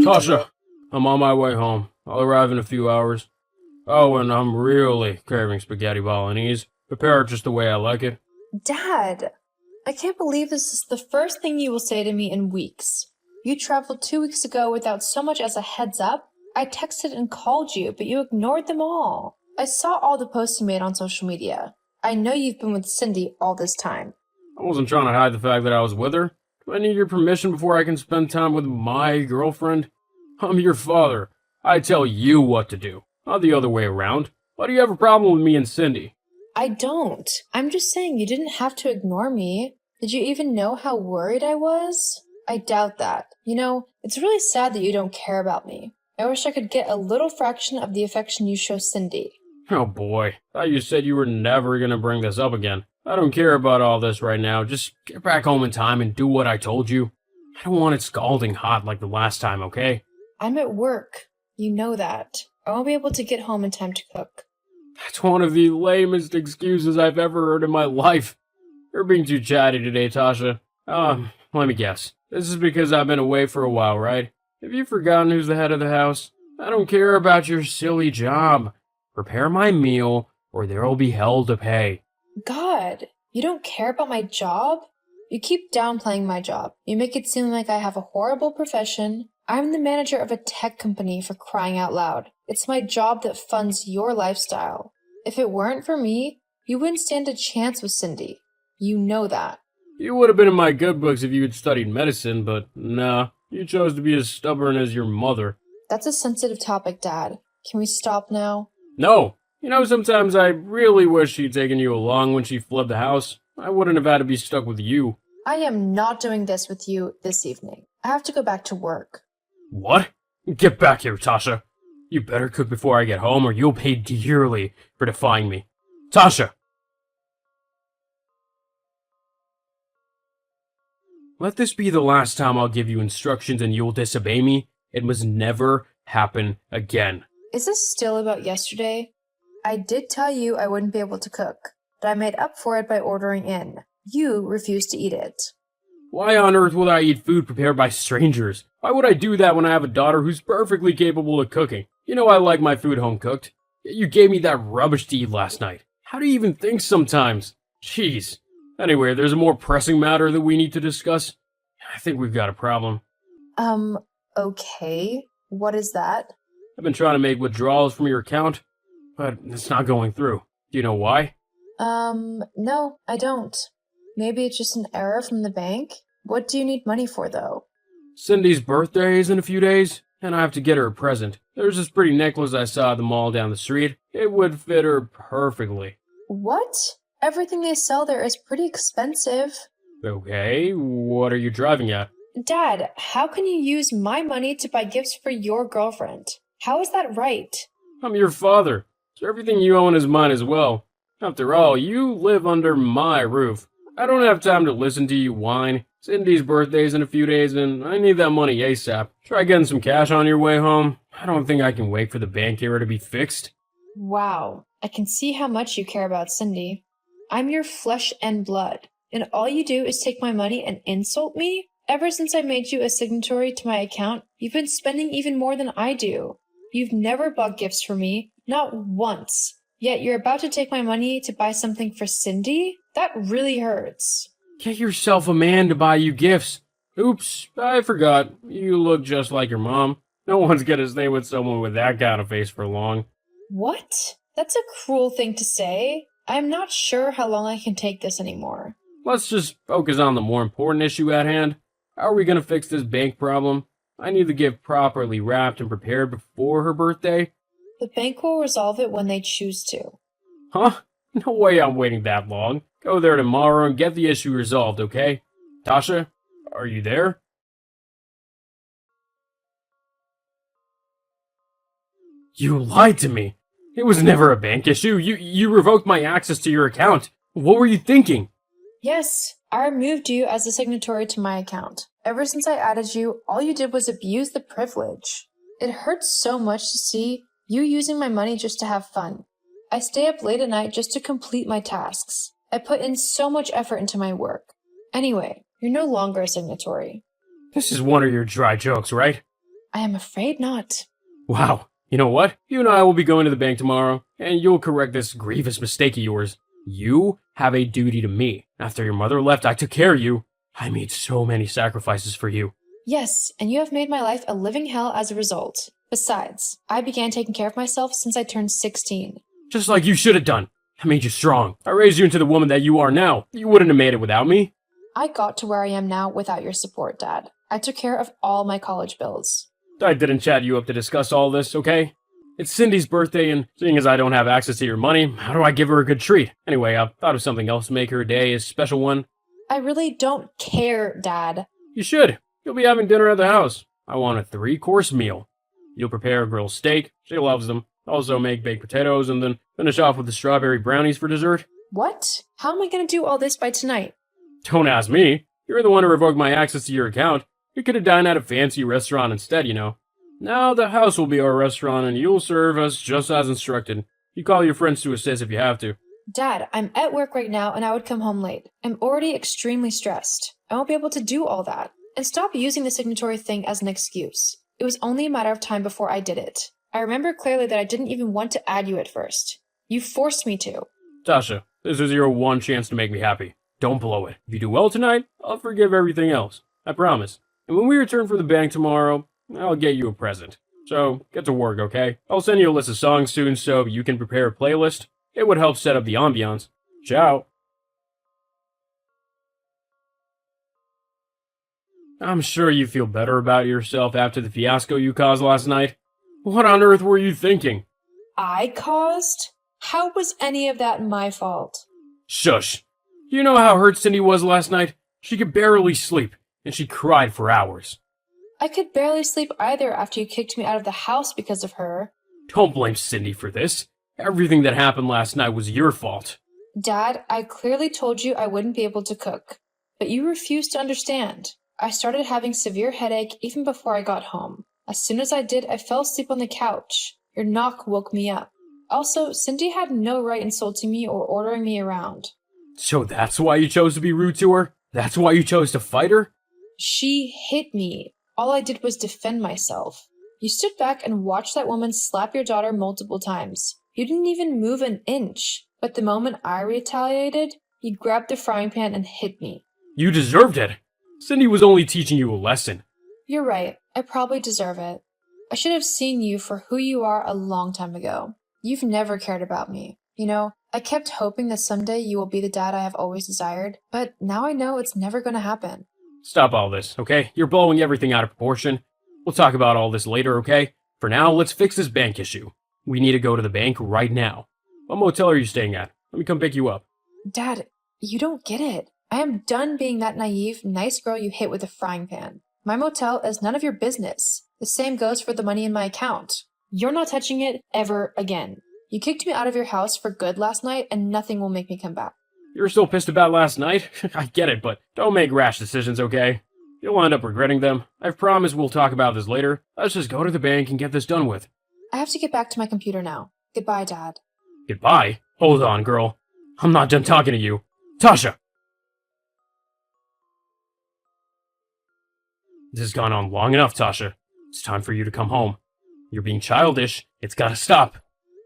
Tasha, I'm on my way home. I'll arrive in a few hours. Oh, and I'm really craving spaghetti bolognese. Prepare it just the way I like it. Dad, I can't believe this is the first thing you will say to me in weeks. You traveled 2 weeks ago without so much as a heads up. I texted and called you, but you ignored them all. I saw all the posts you made on social media. I know you've been with Cindy all this time. I wasn't trying to hide the fact that I was with her. Do I need your permission before I can spend time with my girlfriend? I'm your father. I tell you what to do, not the other way around. Why do you have a problem with me and Cindy? I don't. I'm just saying you didn't have to ignore me. Did you even know how worried I was? I doubt that. You know, it's really sad that you don't care about me. I wish I could get a little fraction of the affection you show Cindy. Oh boy, thought you said you were never gonna bring this up again. I don't care about all this right now. Just get back home in time and do what I told you. I don't want it scalding hot like the last time, okay? I'm at work. You know that. I won't be able to get home in time to cook. That's one of the lamest excuses I've ever heard in my life. You're being too chatty today, Tasha. Let me guess. This is because I've been away for a while, right? Have you forgotten who's the head of the house? I don't care about your silly job. Prepare my meal, or there'll be hell to pay. God, you don't care about my job? You keep downplaying my job. You make it seem like I have a horrible profession. I'm the manager of a tech company, for crying out loud. It's my job that funds your lifestyle. If it weren't for me, you wouldn't stand a chance with Cindy. You know that. You would have been in my good books if you had studied medicine, but nah, you chose to be as stubborn as your mother. That's a sensitive topic, Dad. Can we stop now? No! You know, sometimes I really wish she'd taken you along when she fled the house. I wouldn't have had to be stuck with you. I am not doing this with you this evening. I have to go back to work. What? Get back here, Tasha. You better cook before I get home or you'll pay dearly for defying me. Tasha! Let this be the last time I'll give you instructions and you'll disobey me. It must never happen again. Is this still about yesterday? I did tell you I wouldn't be able to cook, but I made up for it by ordering in. You refused to eat it. Why on earth would I eat food prepared by strangers? Why would I do that when I have a daughter who's perfectly capable of cooking? You know I like my food home cooked. Yet you gave me that rubbish to eat last night. How do you even think sometimes? Jeez. Anyway, there's a more pressing matter that we need to discuss. I think we've got a problem. Okay. What is that? I've been trying to make withdrawals from your account, but it's not going through. Do you know why? No, I don't. Maybe it's just an error from the bank? What do you need money for, though? Cindy's birthday is in a few days, and I have to get her a present. There's this pretty necklace I saw at the mall down the street. It would fit her perfectly. What? Everything they sell there is pretty expensive. Okay, what are you driving at? Dad, how can you use my money to buy gifts for your girlfriend? How is that right? I'm your father, so everything you own is mine as well. After all, you live under my roof. I don't have time to listen to you whine. Cindy's birthday's in a few days, and I need that money ASAP. Try getting some cash on your way home. I don't think I can wait for the bank error to be fixed. Wow, I can see how much you care about Cindy. I'm your flesh and blood, and all you do is take my money and insult me? Ever since I made you a signatory to my account, you've been spending even more than I do. You've never bought gifts for me, not once. Yet you're about to take my money to buy something for Cindy? That really hurts. Get yourself a man to buy you gifts. Oops, I forgot. You look just like your mom. No one's gonna stay with someone with that kind of face for long. What? That's a cruel thing to say. I'm not sure how long I can take this anymore. Let's just focus on the more important issue at hand. How are we gonna fix this bank problem? I need the gift properly wrapped and prepared before her birthday. The bank will resolve it when they choose to. Huh? No way I'm waiting that long. Go there tomorrow and get the issue resolved, okay? Tasha, are you there? You lied to me. It was never a bank issue. You revoked my access to your account. What were you thinking? Yes, I removed you as a signatory to my account. Ever since I added you, all you did was abuse the privilege. It hurts so much to see you using my money just to have fun. I stay up late at night just to complete my tasks. I put in so much effort into my work. Anyway, you're no longer a signatory. This is one of your dry jokes, right? I am afraid not. Wow. You know what? You and I will be going to the bank tomorrow, and you'll correct this grievous mistake of yours. You have a duty to me. After your mother left, I took care of you. I made so many sacrifices for you. Yes, and you have made my life a living hell as a result. Besides, I began taking care of myself since I turned 16. Just like you should have done. I made you strong. I raised you into the woman that you are now. You wouldn't have made it without me. I got to where I am now without your support, Dad. I took care of all my college bills. I didn't chat you up to discuss all this, okay? It's Cindy's birthday, and seeing as I don't have access to your money, how do I give her a good treat? Anyway, I thought of something else to make her day a special one. I really don't care, Dad. You should. You'll be having dinner at the house. I want a 3-course meal. You'll prepare a grilled steak. She loves them. Also make baked potatoes, and then finish off with the strawberry brownies for dessert. What? How am I going to do all this by tonight? Don't ask me. You're the one who revoked my access to your account. You could have dined at a fancy restaurant instead, you know. Now the house will be our restaurant, and you'll serve us just as instructed. You call your friends to assist if you have to. Dad, I'm at work right now and I would come home late. I'm already extremely stressed. I won't be able to do all that. And stop using the signatory thing as an excuse. It was only a matter of time before I did it. I remember clearly that I didn't even want to add you at first. You forced me to. Tasha, this is your one chance to make me happy. Don't blow it. If you do well tonight, I'll forgive everything else. I promise. And when we return from the bank tomorrow, I'll get you a present. So, get to work, okay? I'll send you a list of songs soon so you can prepare a playlist. It would help set up the ambiance. Ciao. I'm sure you feel better about yourself after the fiasco you caused last night. What on earth were you thinking? I caused? How was any of that my fault? Shush. You know how hurt Cindy was last night? She could barely sleep, and she cried for hours. I could barely sleep either after you kicked me out of the house because of her. Don't blame Cindy for this. Everything that happened last night was your fault. Dad, I clearly told you I wouldn't be able to cook, but you refused to understand. I started having severe headache even before I got home. As soon as I did, I fell asleep on the couch. Your knock woke me up. Also, Cindy had no right insulting me or ordering me around. So that's why you chose to be rude to her? That's why you chose to fight her? She hit me. All I did was defend myself. You stood back and watched that woman slap your daughter multiple times. You didn't even move an inch. But the moment I retaliated, you grabbed the frying pan and hit me. You deserved it. Cindy was only teaching you a lesson. You're right. I probably deserve it. I should have seen you for who you are a long time ago. You've never cared about me. You know, I kept hoping that someday you will be the dad I have always desired, but now I know it's never going to happen. Stop all this, okay? You're blowing everything out of proportion. We'll talk about all this later, okay? For now, let's fix this bank issue. We need to go to the bank right now. What motel are you staying at? Let me come pick you up. Dad, you don't get it. I am done being that naive, nice girl you hit with a frying pan. My motel is none of your business. The same goes for the money in my account. You're not touching it ever again. You kicked me out of your house for good last night, and nothing will make me come back. You're still pissed about last night? I get it, but don't make rash decisions, okay? You'll end up regretting them. I've promised we'll talk about this later. Let's just go to the bank and get this done with. I have to get back to my computer now. Goodbye, Dad. Goodbye? Hold on, girl. I'm not done talking to you. Tasha! This has gone on long enough, Tasha. It's time for you to come home. You're being childish. It's gotta stop.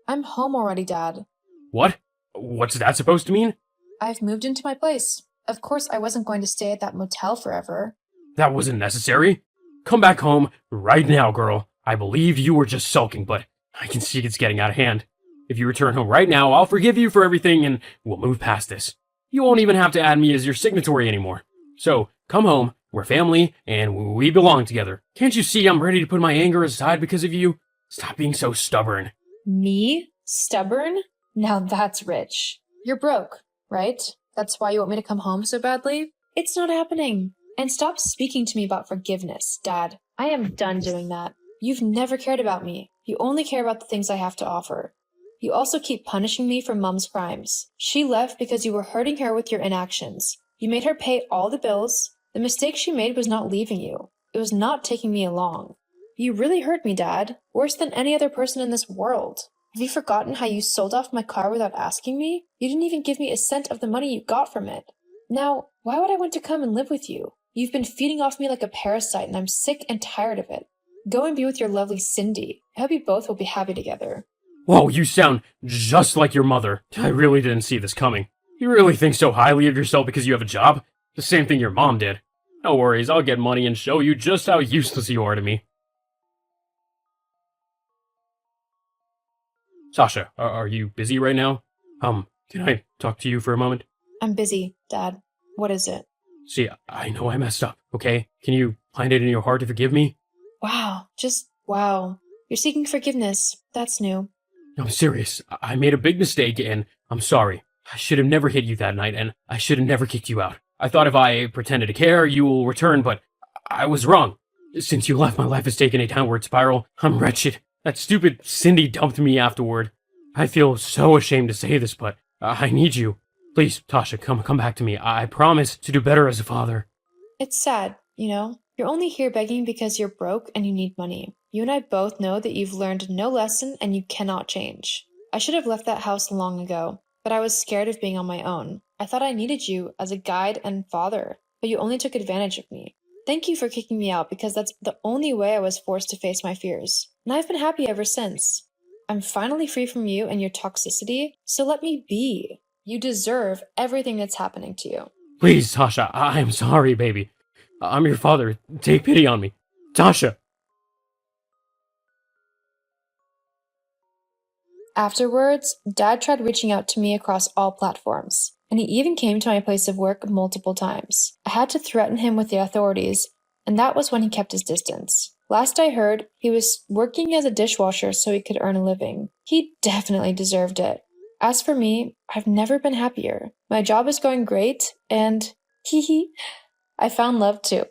I'm home already, Dad. What? What's that supposed to mean? I've moved into my place. Of course, I wasn't going to stay at that motel forever. That wasn't necessary. Come back home right now, girl. I believed you were just sulking, but I can see it's getting out of hand. If you return home right now, I'll forgive you for everything and we'll move past this. You won't even have to add me as your signatory anymore. So, come home, we're family, and we belong together. Can't you see I'm ready to put my anger aside because of you? Stop being so stubborn. Me? Stubborn? Now that's rich. You're broke, right? That's why you want me to come home so badly? It's not happening. And stop speaking to me about forgiveness, Dad. I am done doing that. You've never cared about me. You only care about the things I have to offer. You also keep punishing me for Mom's crimes. She left because you were hurting her with your inactions. You made her pay all the bills. The mistake she made was not leaving you. It was not taking me along. You really hurt me, Dad. Worse than any other person in this world. Have you forgotten how you sold off my car without asking me? You didn't even give me a cent of the money you got from it. Now, why would I want to come and live with you? You've been feeding off me like a parasite, and I'm sick and tired of it. Go and be with your lovely Cindy. I hope you both will be happy together. Whoa, you sound just like your mother. I really didn't see this coming. You really think so highly of yourself because you have a job? The same thing your mom did. No worries, I'll get money and show you just how useless you are to me. Sasha, are you busy right now? Can I talk to you for a moment? I'm busy, Dad. What is it? See, I know I messed up, okay? Can you find it in your heart to forgive me? Wow, just wow. You're seeking forgiveness. That's new. I'm serious. I made a big mistake and I'm sorry. I should have never hit you that night and I should have never kicked you out. I thought if I pretended to care, you will return, but I was wrong. Since you left, my life has taken a downward spiral. I'm wretched. That stupid Cindy dumped me afterward. I feel so ashamed to say this, but I need you. Please, Tasha, come back to me. I promise to do better as a father. It's sad, you know? You're only here begging because you're broke and you need money. You and I both know that you've learned no lesson and you cannot change. I should have left that house long ago, but I was scared of being on my own. I thought I needed you as a guide and father, but you only took advantage of me. Thank you for kicking me out because that's the only way I was forced to face my fears. And I've been happy ever since. I'm finally free from you and your toxicity, so let me be. You deserve everything that's happening to you. Please, Tasha, I'm sorry, baby. I'm your father. Take pity on me. Tasha! Afterwards, Dad tried reaching out to me across all platforms, and he even came to my place of work multiple times. I had to threaten him with the authorities, and that was when he kept his distance. Last I heard, he was working as a dishwasher so he could earn a living. He definitely deserved it. As for me, I've never been happier. My job is going great, and I found love too.